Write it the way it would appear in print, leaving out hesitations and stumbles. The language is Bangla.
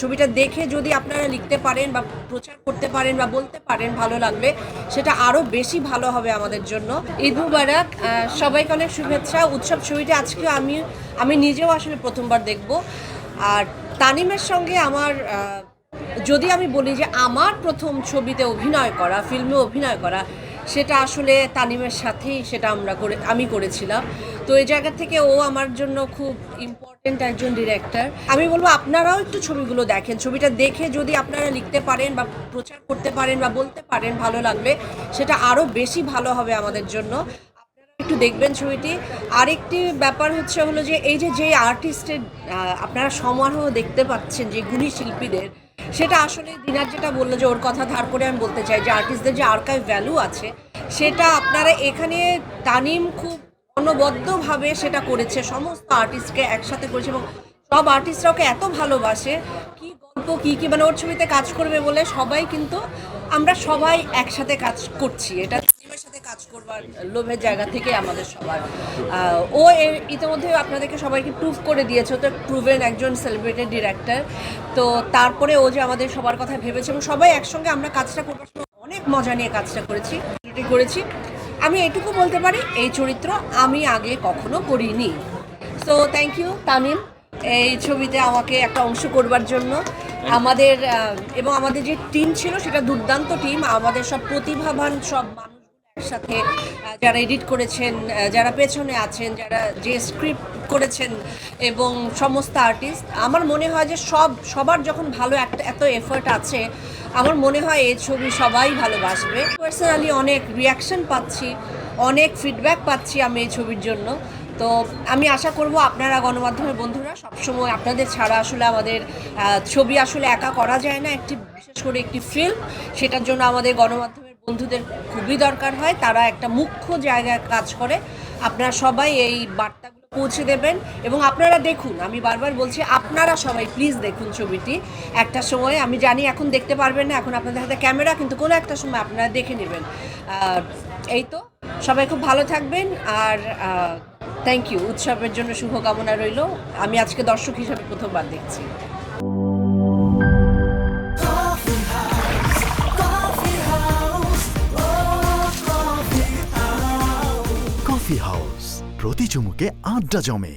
ছবিটা দেখে যদি আপনারা লিখতে পারেন বা প্রচার করতে পারেন বা বলতে পারেন ভালো লাগলে, সেটা আরও বেশি ভালো হবে আমাদের জন্য। ঈদ মুবারক, সবাইকে অনেক শুভেচ্ছা। উৎসব ছবিটা আজকে আমি নিজেও আসলে প্রথমবার দেখব। আর তানিমের সঙ্গে আমার যদি আমি বলি যে আমার প্রথম ছবিতে অভিনয় করা, ফিল্মে অভিনয় করা, সেটা আসলে তানিমের সাথেই সেটা আমি করেছিলাম। তো এই জায়গা থেকে ও আমার জন্য খুব ইম্পর্টেন্ট একজন ডিরেক্টর। আমি বলবো আপনারাও একটু ছবিগুলো দেখেন। ছবিটা দেখে যদি আপনারা লিখতে পারেন বা প্রচার করতে পারেন বা বলতে পারেন ভালো লাগলে, সেটা আরও বেশি ভালো হবে আমাদের জন্য। একটু দেখবেন ছবিটি। আরেকটি ব্যাপার হলো যে এই যে আর্টিস্টের আপনারা সমারোহ দেখতে পাচ্ছেন, যে গুণী শিল্পীদের, সেটা আসলে দিনার যেটা বললো যে ওর কথা ধার করে আমি বলতে চাই যে আর্টিস্টদের যে আর্কাইভ ভ্যালু আছে, সেটা আপনারা এখানে তানিম খুব অনবদ্যভাবে সেটা করেছে, সমস্ত আর্টিস্টকে একসাথে করেছে এবং সব আর্টিস্টরা ওকে এত ভালোবাসে। কি গল্প কি মানে ওর ছবিতে কাজ করবে বলে সবাই কিন্তু আমরা সবাই একসাথে কাজ করছি, এটা টিমের সাথে কাজ করবার লোভের জায়গা থেকে আমাদের সবার। ও ইতিমধ্যে আপনাদেরকে সবাইকে প্রুভ করে দিয়েছে, তো প্রুভেন একজন সেলিব্রেটেড ডিরেক্টর। তো তারপরে ও যে আমাদের সবার কথা ভেবেছে এবং সবাই একসঙ্গে আমরা কাজটা করবার সময় অনেক মজা নিয়ে কাজটা করেছি। আমি এটুকু বলতে পারি, এই চরিত্র আমি আগে কখনো করিনি। সো থ্যাংক ইউ তামিম এই ছবিতে আমাকে একটা অংশ করবার জন্য। আমাদের এবং আমাদের যে টিম ছিল সেটা দুর্দান্ত টিম। আমাদের সব প্রতিভাবান সব মানুষগুলো একসাথে, যারা এডিট করেছেন, যারা পেছনে আছেন, যারা যে স্ক্রিপ্ট করেছেন এবং সমস্ত আর্টিস্ট, আমার মনে হয় যে সবার যখন ভালো এত এফোর্ট আছে, আমার মনে হয় এই ছবি সবাই ভালোবাসবে। পার্সোনালি অনেক রিয়াকশন পাচ্ছি, অনেক ফিডব্যাক পাচ্ছি আমি এই ছবির জন্য। তো আমি আশা করব আপনারা গণমাধ্যমের বন্ধুরা সবসময়, আপনাদের ছাড়া আসলে আমাদের ছবি আসলে একা করা যায় না, বিশেষ করে একটি ফিল্ম, সেটার জন্য আমাদের গণমাধ্যমের বন্ধুদের খুবই দরকার হয়। তারা একটা মুখ্য জায়গায় কাজ করে। আপনারা সবাই এই বার্তাগুলো পৌঁছে দেবেন এবং আপনারা দেখুন। আমি বারবার বলছি, আপনারা সবাই প্লিজ দেখুন ছবিটি। একটা সময়, আমি জানি এখন দেখতে পারবেন না, এখন আপনাদের হাতে ক্যামেরা, কিন্তু কোনো একটা সময় আপনারা দেখে নেবেন। এই তো, সবাই খুব ভালো থাকবেন। আর থ্যাংক ইউ। উৎসবের জন্য শুভকামনা রইল। আমি আজকে দর্শক হিসাবে প্রথমবার দেখছি। কফি হাউস, প্রতি চুমুকে আড্ডা জমে।